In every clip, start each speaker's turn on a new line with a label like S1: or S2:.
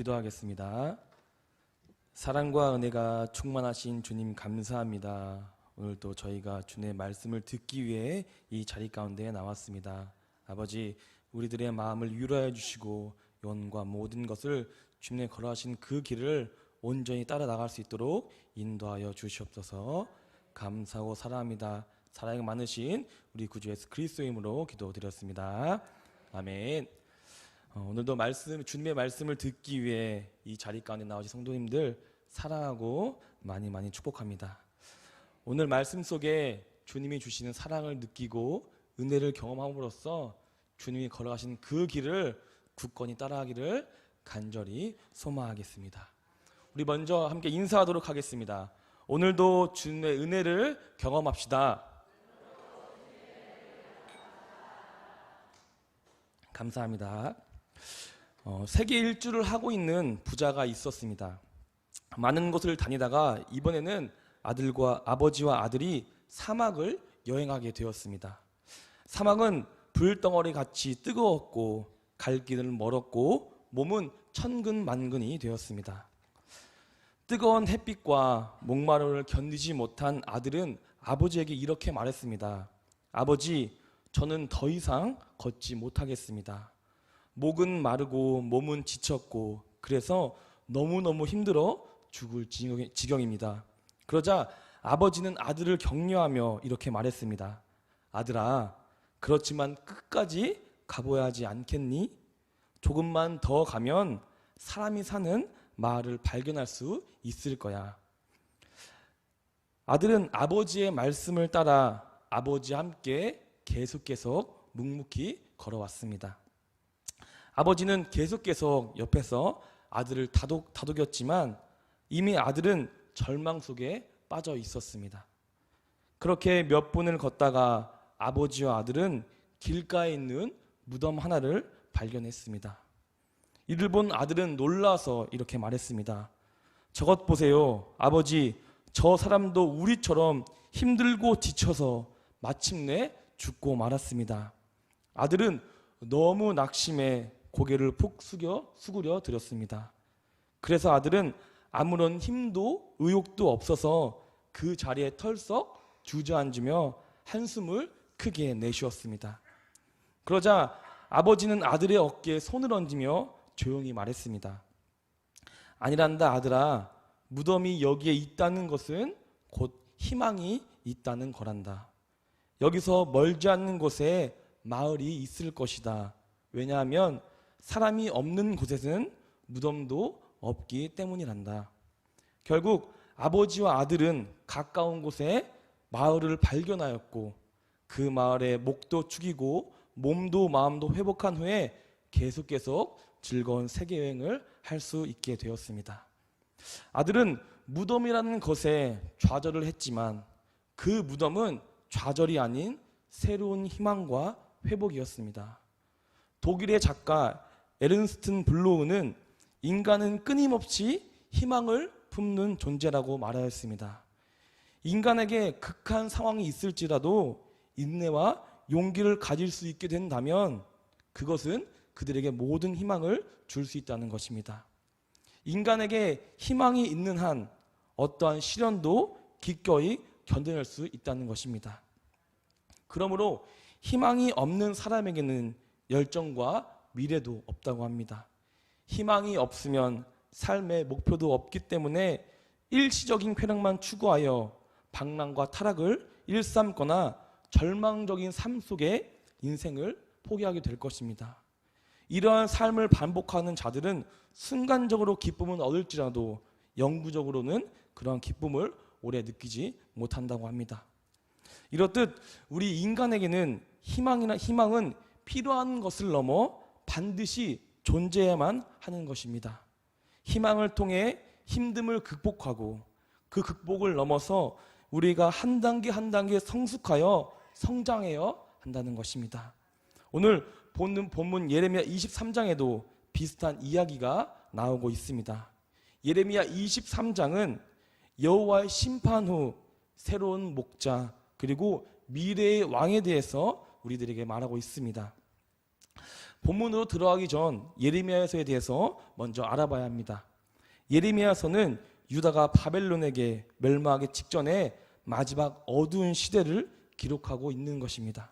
S1: 기도하겠습니다. 사랑과 은혜가 충만하신 주님 감사합니다. 오늘도 저희가 주님의 말씀을 듣기 위해 이 자리 가운데 나왔습니다. 아버지, 우리들의 마음을 위로해 주시고 영혼과 모든 것을 주님의 걸어가신 그 길을 온전히 따라 나갈 수 있도록 인도하여 주시옵소서. 감사하고 사랑합니다. 사랑이 많으신 우리 구주 예수 그리스도의 이름으로 기도드렸습니다. 아멘. 오늘도 주님의 말씀을 듣기 위해 이 자리 가운데 나오신 성도님들 사랑하고 많이 축복합니다. 오늘 말씀 속에 주님이 주시는 사랑을 느끼고 은혜를 경험함으로써 주님이 걸어가신 그 길을 굳건히 따라가기를 간절히 소망하겠습니다. 우리 먼저 함께 인사하도록 하겠습니다. 오늘도 주님의 은혜를 경험합시다. 감사합니다. 세계 일주를 하고 있는 부자가 있었습니다. 많은 곳을 다니다가 이번에는 아버지와 아들이 사막을 여행하게 되었습니다. 사막은 불덩어리 같이 뜨거웠고 갈 길은 멀었고 몸은 천근만근이 되었습니다. 뜨거운 햇빛과 목마름을 견디지 못한 아들은 아버지에게 이렇게 말했습니다. 아버지, 저는 더 이상 걷지 못하겠습니다. 목은 마르고 몸은 지쳤고 그래서 너무너무 힘들어 죽을 지경입니다. 그러자 아버지는 아들을 격려하며 이렇게 말했습니다. 아들아, 그렇지만 끝까지 가봐야 하지 않겠니? 조금만 더 가면 사람이 사는 마을을 발견할 수 있을 거야. 아들은 아버지의 말씀을 따라 아버지와 함께 계속 묵묵히 걸어왔습니다. 아버지는 계속 옆에서 아들을 다독였지만 이미 아들은 절망 속에 빠져 있었습니다. 그렇게 몇 분을 걷다가 아버지와 아들은 길가에 있는 무덤 하나를 발견했습니다. 이를 본 아들은 놀라서 이렇게 말했습니다. 저것 보세요. 아버지, 저 사람도 우리처럼 힘들고 지쳐서 마침내 죽고 말았습니다. 아들은 너무 낙심해 고개를 푹 수그려 드렸습니다. 그래서 아들은 아무런 힘도 의욕도 없어서 그 자리에 털썩 주저앉으며 한숨을 크게 내쉬었습니다. 그러자 아버지는 아들의 어깨에 손을 얹으며 조용히 말했습니다. 아니란다 아들아, 무덤이 여기에 있다는 것은 곧 희망이 있다는 거란다. 여기서 멀지 않는 곳에 마을이 있을 것이다. 왜냐하면 사람이 없는 곳에는 무덤도 없기 때문이란다. 결국 아버지와 아들은 가까운 곳에 마을을 발견하였고 그 마을에 목도 축이고 몸도 마음도 회복한 후에 계속 즐거운 세계여행을 할 수 있게 되었습니다. 아들은 무덤이라는 것에 좌절을 했지만 그 무덤은 좌절이 아닌 새로운 희망과 회복이었습니다. 독일의 작가 에른스트 블로우는 인간은 끊임없이 희망을 품는 존재라고 말하였습니다. 인간에게 극한 상황이 있을지라도 인내와 용기를 가질 수 있게 된다면 그것은 그들에게 모든 희망을 줄 수 있다는 것입니다. 인간에게 희망이 있는 한 어떠한 시련도 기꺼이 견뎌낼 수 있다는 것입니다. 그러므로 희망이 없는 사람에게는 열정과 미래도 없다고 합니다. 희망이 없으면 삶의 목표도 없기 때문에 일시적인 쾌락만 추구하여 방랑과 타락을 일삼거나 절망적인 삶 속에 인생을 포기하게 될 것입니다. 이러한 삶을 반복하는 자들은 순간적으로 기쁨은 얻을지라도 영구적으로는 그러한 기쁨을 오래 느끼지 못한다고 합니다. 이렇듯 우리 인간에게는 희망은 필요한 것을 넘어 반드시 존재해야만 하는 것입니다. 희망을 통해 힘듦을 극복하고 그 극복을 넘어서 우리가 한 단계 성숙하여 성장해야 한다는 것입니다. 오늘 본문 예레미야 23장에도 비슷한 이야기가 나오고 있습니다. 예레미야 23장은 여호와의 심판 후 새로운 목자 그리고 미래의 왕에 대해서 우리들에게 말하고 있습니다. 본문으로 들어가기 전 예레미야서에 대해서 먼저 알아봐야 합니다. 예레미야서는 유다가 바벨론에게 멸망하기 직전에 마지막 어두운 시대를 기록하고 있는 것입니다.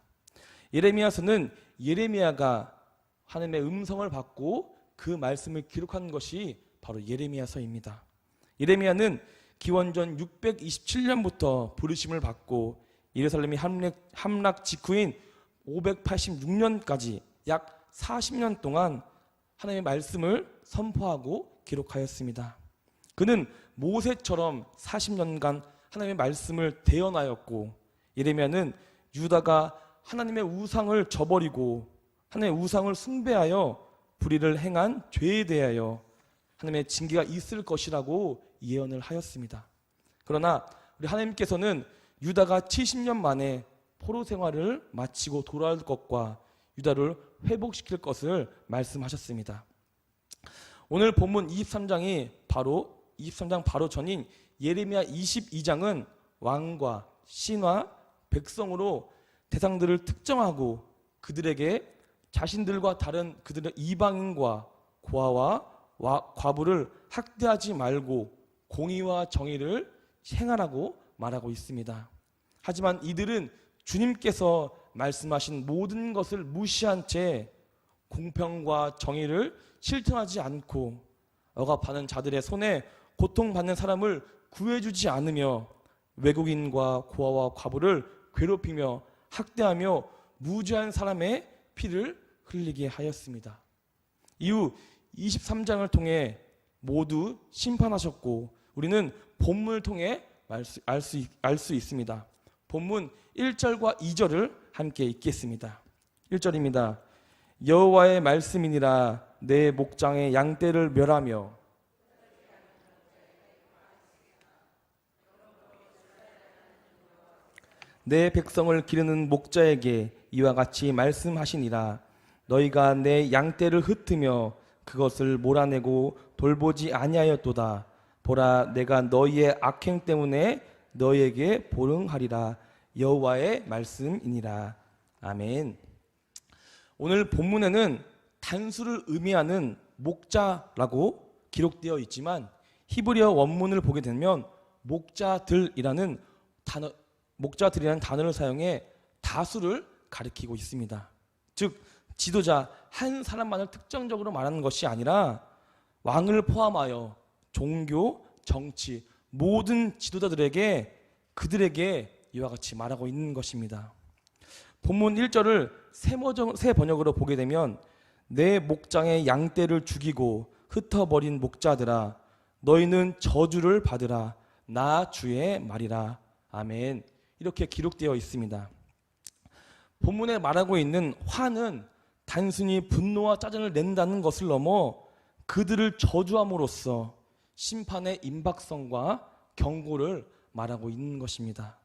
S1: 예레미야서는 예레미야가 하나님의 음성을 받고 그 말씀을 기록한 것이 바로 예레미야서입니다. 예레미야는 기원전 627년부터 부르심을 받고 예루살렘이 함락 직후인 586년까지 약 40년 동안 하나님의 말씀을 선포하고 기록하였습니다. 그는 모세처럼 40년간 하나님의 말씀을 대언하였고, 예레미야는 유다가 하나님의 우상을 저버리고 하나님의 우상을 숭배하여 불의를 행한 죄에 대하여 하나님의 징계가 있을 것이라고 예언을 하였습니다. 그러나 우리 하나님께서는 유다가 70년 만에 포로 생활을 마치고 돌아올 것과 유다를 회복시킬 것을 말씀하셨습니다. 오늘 본문 23장 바로 전인 예레미야 22장은 왕과 신하, 백성으로 대상들을 특정하고 그들에게 자신들과 다른 그들의 이방인과 고아와 과부를 학대하지 말고 공의와 정의를 행하라고 말하고 있습니다. 하지만 이들은 주님께서 말씀하신 모든 것을 무시한 채 공평과 정의를 실천하지 않고 억압하는 자들의 손에 고통받는 사람을 구해주지 않으며 외국인과 고아와 과부를 괴롭히며 학대하며 무죄한 사람의 피를 흘리게 하였습니다. 이후 23장을 통해 모두 심판하셨고 우리는 본문을 통해 알 수 있습니다. 본문 1절과 2절을 함께 읽겠습니다. 1절입니다. 여호와의 말씀이니라 내 목장의 양떼를 멸하며 내 백성을 기르는 목자에게 이와 같이 말씀하시니라. 너희가 내 양떼를 흩으며 그것을 몰아내고 돌보지 아니하였도다. 보라, 내가 너희의 악행 때문에 너희에게 보응하리라. 여호와의 말씀이니라. 아멘. 오늘 본문에는 단수를 의미하는 목자라고 기록되어 있지만 히브리어 원문을 보게 되면 목자들이라는 단어를 사용해 다수를 가리키고 있습니다. 즉 지도자 한 사람만을 특정적으로 말하는 것이 아니라 왕을 포함하여 종교, 정치 모든 지도자들에게 그들에게 이와 같이 말하고 있는 것입니다. 본문 1절을 새 번역으로 보게 되면 내 목장의 양떼를 죽이고 흩어버린 목자들아 너희는 저주를 받으라. 나 주의 말이라. 아멘. 이렇게 기록되어 있습니다. 본문에 말하고 있는 화는 단순히 분노와 짜증을 낸다는 것을 넘어 그들을 저주함으로써 심판의 임박성과 경고를 말하고 있는 것입니다.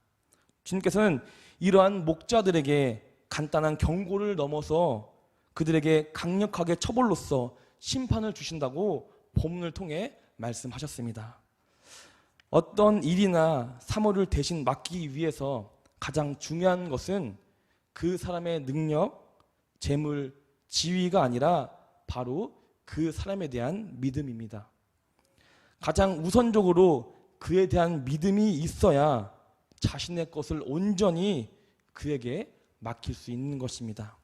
S1: 주님께서는 이러한 목자들에게 간단한 경고를 넘어서 그들에게 강력하게 처벌로써 심판을 주신다고 본문을 통해 말씀하셨습니다. 어떤 일이나 사물을 대신 맡기기 위해서 가장 중요한 것은 그 사람의 능력, 재물, 지위가 아니라 바로 그 사람에 대한 믿음입니다. 가장 우선적으로 그에 대한 믿음이 있어야 자신의 것을 온전히 그에게 맡길 수 있는 것입니다.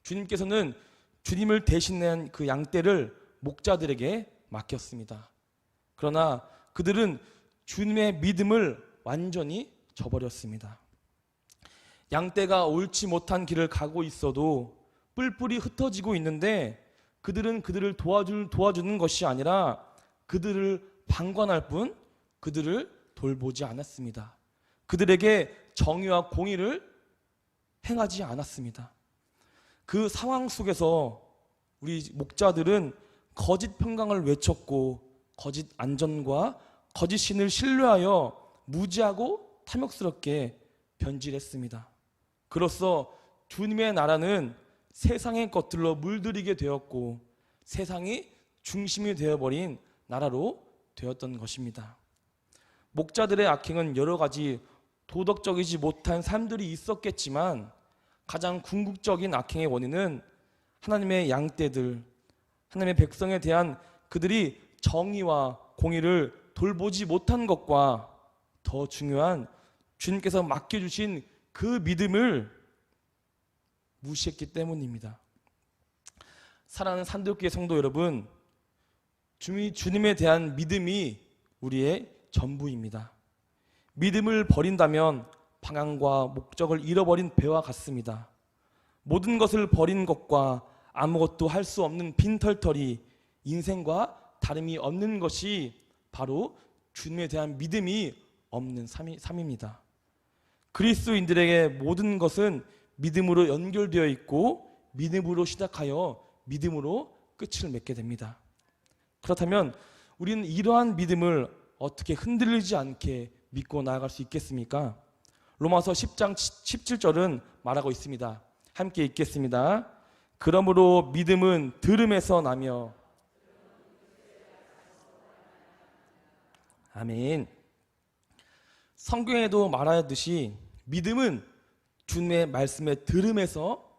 S1: 주님께서는 주님을 대신한 그 양떼를 목자들에게 맡겼습니다. 그러나 그들은 주님의 믿음을 완전히 저버렸습니다. 양떼가 옳지 못한 길을 가고 있어도 뿔뿔이 흩어지고 있는데 그들은 그들을 도와주는 것이 아니라 그들을 방관할 뿐 그들을 돌보지 않았습니다. 그들에게 정의와 공의를 행하지 않았습니다. 그 상황 속에서 우리 목자들은 거짓 평강을 외쳤고 거짓 안전과 거짓 신을 신뢰하여 무지하고 탐욕스럽게 변질했습니다. 그로써 주님의 나라는 세상의 것들로 물들이게 되었고 세상이 중심이 되어버린 나라로 되었던 것입니다. 목자들의 악행은 여러 가지 도덕적이지 못한 삶들이 있었겠지만 가장 궁극적인 악행의 원인은 하나님의 양떼들, 하나님의 백성에 대한 그들이 정의와 공의를 돌보지 못한 것과 더 중요한 주님께서 맡겨주신 그 믿음을 무시했기 때문입니다. 사랑하는 산도교회 성도 여러분, 주님에 대한 믿음이 우리의 전부입니다. 믿음을 버린다면 방향과 목적을 잃어버린 배와 같습니다. 모든 것을 버린 것과 아무것도 할 수 없는 빈털터리, 인생과 다름이 없는 것이 바로 주님에 대한 믿음이 없는 삶입니다. 그리스도인들에게 모든 것은 믿음으로 연결되어 있고 믿음으로 시작하여 믿음으로 끝을 맺게 됩니다. 그렇다면 우리는 이러한 믿음을 어떻게 흔들리지 않게 믿고 나아갈 수 있겠습니까? 로마서 10장 17절은 말하고 있습니다. 함께 읽겠습니다. 그러므로 믿음은 들음에서 나며. 아멘. 성경에도 말하듯이 믿음은 주님의 말씀에 들음에서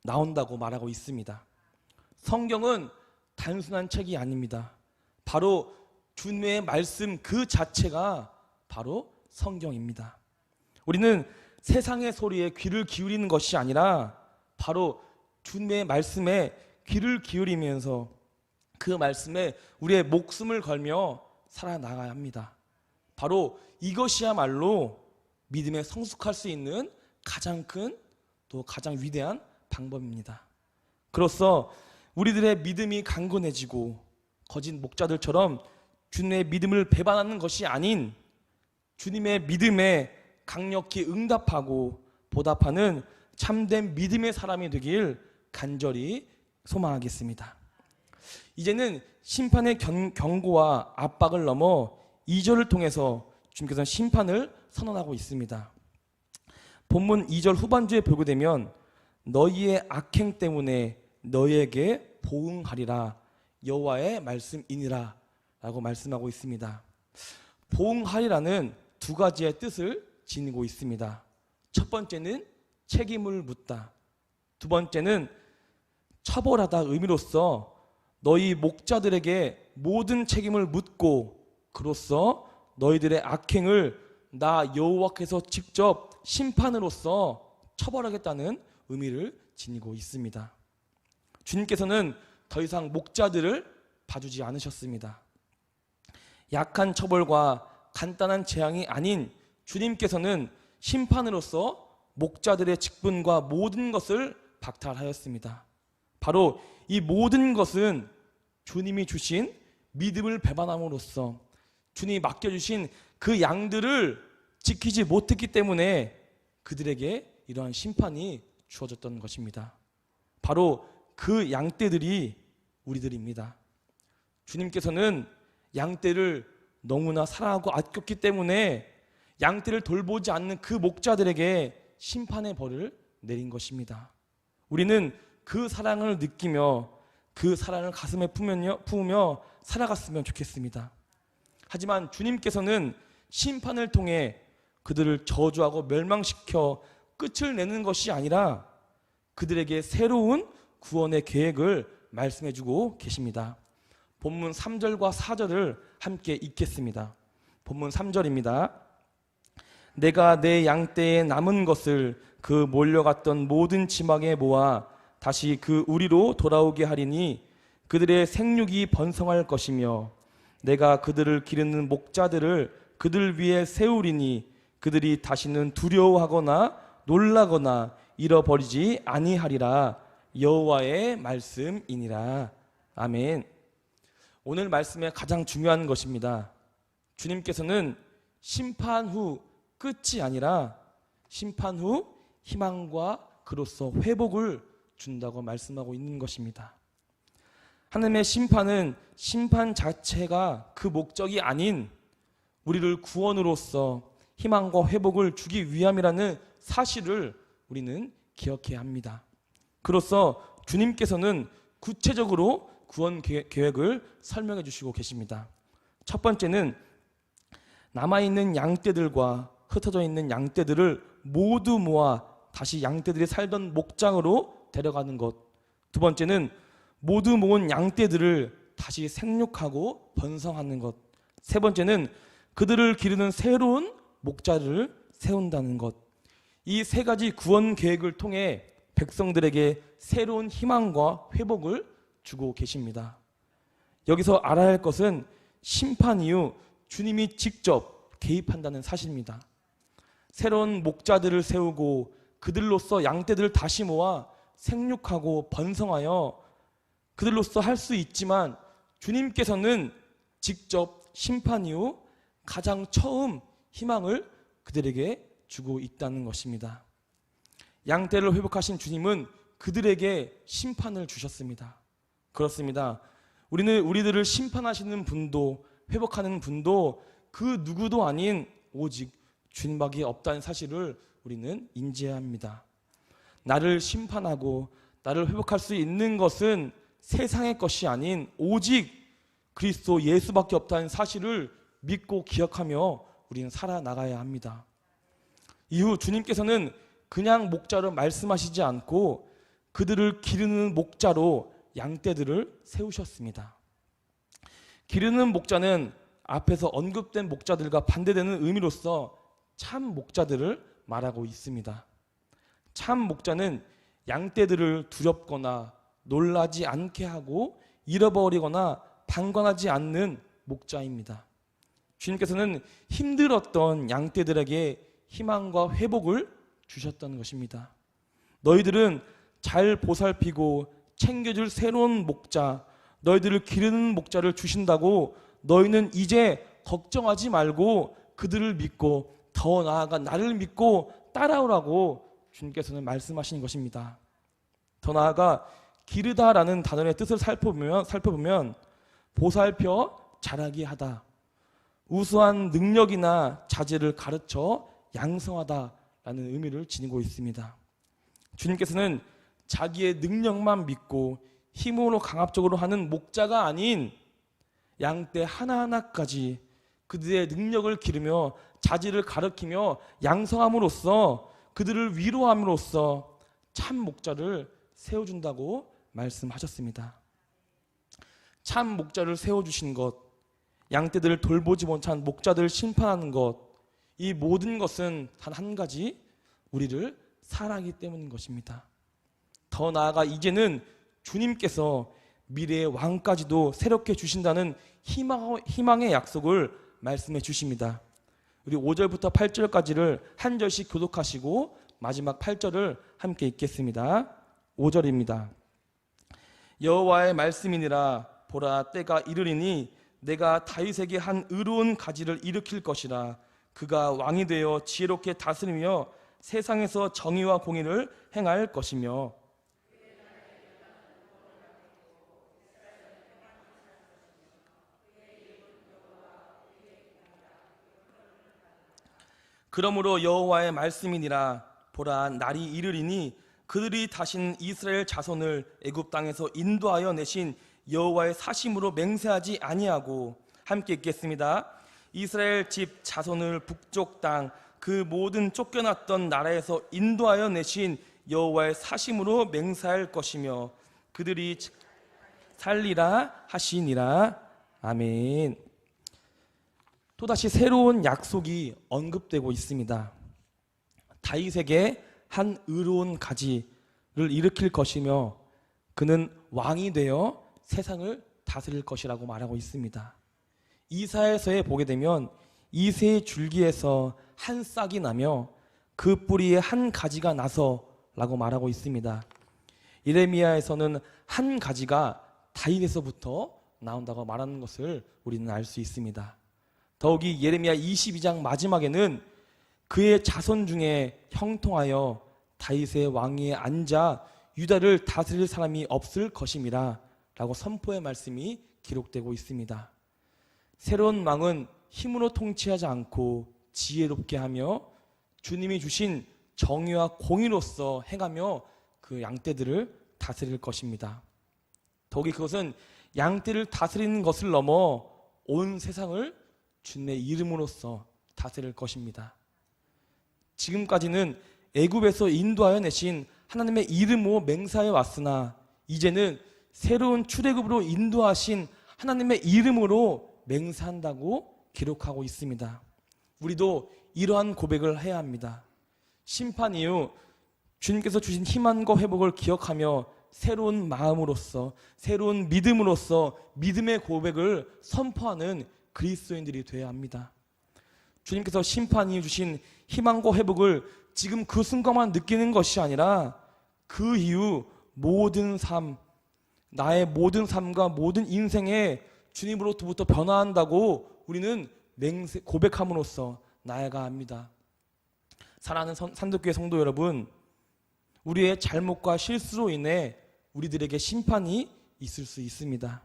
S1: 나온다고 말하고 있습니다. 성경은 단순한 책이 아닙니다. 바로 주님의 말씀 그 자체가 바로 성경입니다. 우리는 세상의 소리에 귀를 기울이는 것이 아니라 바로 주님의 말씀에 귀를 기울이면서 그 말씀에 우리의 목숨을 걸며 살아나가야 합니다. 바로 이것이야말로 믿음에 성숙할 수 있는 가장 큰 또 가장 위대한 방법입니다. 그로써 우리들의 믿음이 강건해지고 거짓 목자들처럼 주님의 믿음을 배반하는 것이 아닌 주님의 믿음에 강력히 응답하고 보답하는 참된 믿음의 사람이 되길 간절히 소망하겠습니다. 이제는 심판의 경고와 압박을 넘어 2절을 통해서 주님께서는 심판을 선언하고 있습니다. 본문 2절 후반주에 보게 되면 너희의 악행 때문에 너희에게 보응하리라 여호와의 말씀이니라 라고 말씀하고 있습니다. 보응하리라는 두 가지의 뜻을 지니고 있습니다. 첫 번째는 책임을 묻다, 두 번째는 처벌하다 의미로서 너희 목자들에게 모든 책임을 묻고 그로써 너희들의 악행을 나 여호와께서 직접 심판으로서 처벌하겠다는 의미를 지니고 있습니다. 주님께서는 더 이상 목자들을 봐주지 않으셨습니다. 약한 처벌과 간단한 재앙이 아닌 주님께서는 심판으로서 목자들의 직분과 모든 것을 박탈하였습니다. 바로 이 모든 것은 주님이 주신 믿음을 배반함으로써 주님이 맡겨주신 그 양들을 지키지 못했기 때문에 그들에게 이러한 심판이 주어졌던 것입니다. 바로 그 양떼들이 우리들입니다. 주님께서는 양떼를 너무나 사랑하고 아꼈기 때문에 양떼를 돌보지 않는 그 목자들에게 심판의 벌을 내린 것입니다. 우리는 그 사랑을 느끼며 그 사랑을 가슴에 품으며 살아갔으면 좋겠습니다. 하지만 주님께서는 심판을 통해 그들을 저주하고 멸망시켜 끝을 내는 것이 아니라 그들에게 새로운 구원의 계획을 말씀해주고 계십니다. 본문 3절과 4절을 함께 읽겠습니다. 본문 3절입니다. 내가 내 양떼에 남은 것을 그 몰려갔던 모든 지막에 모아 다시 그 우리로 돌아오게 하리니 그들의 생육이 번성할 것이며 내가 그들을 기르는 목자들을 그들 위에 세우리니 그들이 다시는 두려워하거나 놀라거나 잃어버리지 아니하리라 여호와의 말씀이니라. 아멘. 오늘 말씀의 가장 중요한 것입니다. 주님께서는 심판 후 끝이 아니라 심판 후 희망과 그로써 회복을 준다고 말씀하고 있는 것입니다. 하나님의 심판은 심판 자체가 그 목적이 아닌 우리를 구원으로써 희망과 회복을 주기 위함이라는 사실을 우리는 기억해야 합니다. 그로써 주님께서는 구체적으로 구원 계획을 설명해 주시고 계십니다. 첫 번째는 남아있는 양떼들과 흩어져 있는 양떼들을 모두 모아 다시 양떼들이 살던 목장으로 데려가는 것. 두 번째는 모두 모은 양떼들을 다시 생육하고 번성하는 것. 세 번째는 그들을 기르는 새로운 목자를 세운다는 것. 이 세 가지 구원 계획을 통해 백성들에게 새로운 희망과 회복을 주고 계십니다. 여기서 알아야 할 것은 심판 이후 주님이 직접 개입한다는 사실입니다. 새로운 목자들을 세우고 그들로서 양떼들을 다시 모아 생육하고 번성하여 그들로서 할 수 있지만 주님께서는 직접 심판 이후 가장 처음 희망을 그들에게 주고 있다는 것입니다. 양떼를 회복하신 주님은 그들에게 심판을 주셨습니다. 그렇습니다. 우리들을 심판하시는 분도 회복하는 분도 그 누구도 아닌 오직 주님밖에 없다는 사실을 우리는 인지해야 합니다. 나를 심판하고 나를 회복할 수 있는 것은 세상의 것이 아닌 오직 그리스도 예수밖에 없다는 사실을 믿고 기억하며 우리는 살아나가야 합니다. 이후 주님께서는 그냥 목자로 말씀하시지 않고 그들을 기르는 목자로 양떼들을 세우셨습니다. 기르는 목자는 앞에서 언급된 목자들과 반대되는 의미로서 참 목자들을 말하고 있습니다. 참 목자는 양떼들을 두렵거나 놀라지 않게 하고 잃어버리거나 방관하지 않는 목자입니다. 주님께서는 힘들었던 양떼들에게 희망과 회복을 주셨다는 것입니다. 너희들은 잘 보살피고 챙겨줄 새로운 목자, 너희들을 기르는 목자를 주신다고 너희는 이제 걱정하지 말고 그들을 믿고 더 나아가 나를 믿고 따라오라고 주님께서는 말씀하시는 것입니다. 더 나아가 기르다라는 단어의 뜻을 살펴보면 보살펴 자라게 하다, 우수한 능력이나 자질을 가르쳐 양성하다라는 의미를 지니고 있습니다. 주님께서는 자기의 능력만 믿고 힘으로 강압적으로 하는 목자가 아닌 양떼 하나하나까지 그들의 능력을 기르며 자질을 가르치며 양성함으로써 그들을 위로함으로써 참 목자를 세워준다고 말씀하셨습니다. 참 목자를 세워주신 것, 양떼들을 돌보지 못한 목자들을 심판하는 것, 이 모든 것은 단 한 가지, 우리를 사랑하기 때문인 것입니다. 더 나아가 이제는 주님께서 미래의 왕까지도 새롭게 주신다는 희망의 약속을 말씀해 주십니다. 우리 5절부터 8절까지를 한 절씩 교독하시고 마지막 8절을 함께 읽겠습니다. 5절입니다. 여호와의 말씀이니라. 보라, 때가 이르리니 내가 다윗에게 한 의로운 가지를 일으킬 것이라. 그가 왕이 되어 지혜롭게 다스리며 세상에서 정의와 공의를 행할 것이며 그러므로 여호와의 말씀이니라. 보라, 날이 이르리니 그들이 다신 이스라엘 자손을 애굽 땅에서 인도하여 내신 여호와의 사심으로 맹세하지 아니하고, 함께 읽겠습니다. 이스라엘 집 자손을 북쪽 땅 그 모든 쫓겨났던 나라에서 인도하여 내신 여호와의 사심으로 맹세할 것이며 그들이 살리라 하시니라. 아멘. 또다시 새로운 약속이 언급되고 있습니다. 다윗에게 한 의로운 가지를 일으킬 것이며 그는 왕이 되어 세상을 다스릴 것이라고 말하고 있습니다. 이사야서에 보게 되면 이새의 줄기에서 한 싹이 나며 그 뿌리에 한 가지가 나서 라고 말하고 있습니다. 예레미야에서는 한 가지가 다윗에서부터 나온다고 말하는 것을 우리는 알 수 있습니다. 더욱이 예레미야 22장 마지막에는 그의 자손 중에 형통하여 다윗의 왕위에 앉아 유다를 다스릴 사람이 없을 것임이라 라고 선포의 말씀이 기록되고 있습니다. 새로운 왕은 힘으로 통치하지 않고 지혜롭게 하며 주님이 주신 정의와 공의로서 행하며 그 양떼들을 다스릴 것입니다. 더욱이 그것은 양떼를 다스리는 것을 넘어 온 세상을 주님의 이름으로써 다스릴 것입니다. 지금까지는 애굽에서 인도하여 내신 하나님의 이름으로 맹세하여 왔으나 이제는 새로운 출애굽으로 인도하신 하나님의 이름으로 맹세한다고 기록하고 있습니다. 우리도 이러한 고백을 해야 합니다. 심판 이후 주님께서 주신 희망과 회복을 기억하며 새로운 마음으로서, 새로운 믿음으로서 믿음의 고백을 선포하는 그리스도인들이 되어야 합니다. 주님께서 심판 이후 주신 희망과 회복을 지금 그 순간만 느끼는 것이 아니라 그 이후 모든 삶, 나의 모든 삶과 모든 인생에 주님으로부터 변화한다고 우리는 고백함으로써 나아가야 합니다. 사랑하는 산덕교회 성도 여러분, 우리의 잘못과 실수로 인해 우리들에게 심판이 있을 수 있습니다.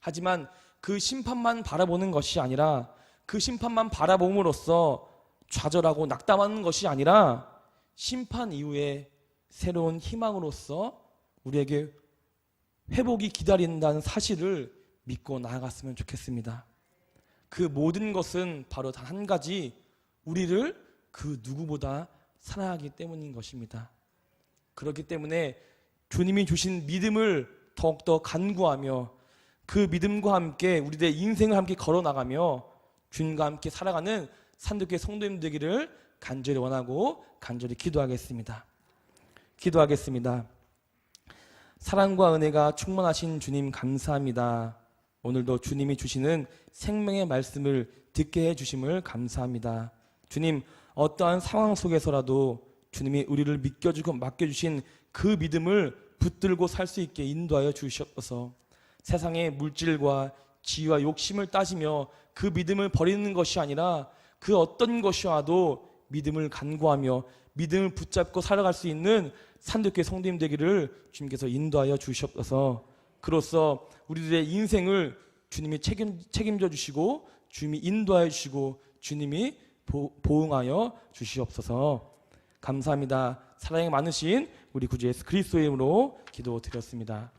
S1: 하지만 그 심판만 바라보는 것이 아니라, 그 심판만 바라봄으로써 좌절하고 낙담하는 것이 아니라 심판 이후에 새로운 희망으로서 우리에게 회복이 기다린다는 사실을 믿고 나아갔으면 좋겠습니다. 그 모든 것은 바로 단 한 가지, 우리를 그 누구보다 사랑하기 때문인 것입니다. 그렇기 때문에 주님이 주신 믿음을 더욱더 간구하며 그 믿음과 함께 우리들의 인생을 함께 걸어나가며 주님과 함께 살아가는 산덕교회 성도님 되기를 간절히 원하고 간절히 기도하겠습니다. 사랑과 은혜가 충만하신 주님 감사합니다. 오늘도 주님이 주시는 생명의 말씀을 듣게 해주심을 감사합니다. 주님, 어떠한 상황 속에서라도 주님이 우리를 믿겨주고 맡겨주신 그 믿음을 붙들고 살 수 있게 인도하여 주시옵소서. 세상의 물질과 지위와 욕심을 따지며 그 믿음을 버리는 것이 아니라 그 어떤 것이 와도 믿음을 간구하며 믿음을 붙잡고 살아갈 수 있는 산덕교회 성도님 되기를 주님께서 인도하여 주시옵소서. 그로써 우리들의 인생을 주님이 책임져 주시고 주님이 인도하여 주시고 주님이 보응하여 주시옵소서. 감사합니다. 사랑이 많으신 우리 구주 예수 그리스도의 이름으로 기도드렸습니다.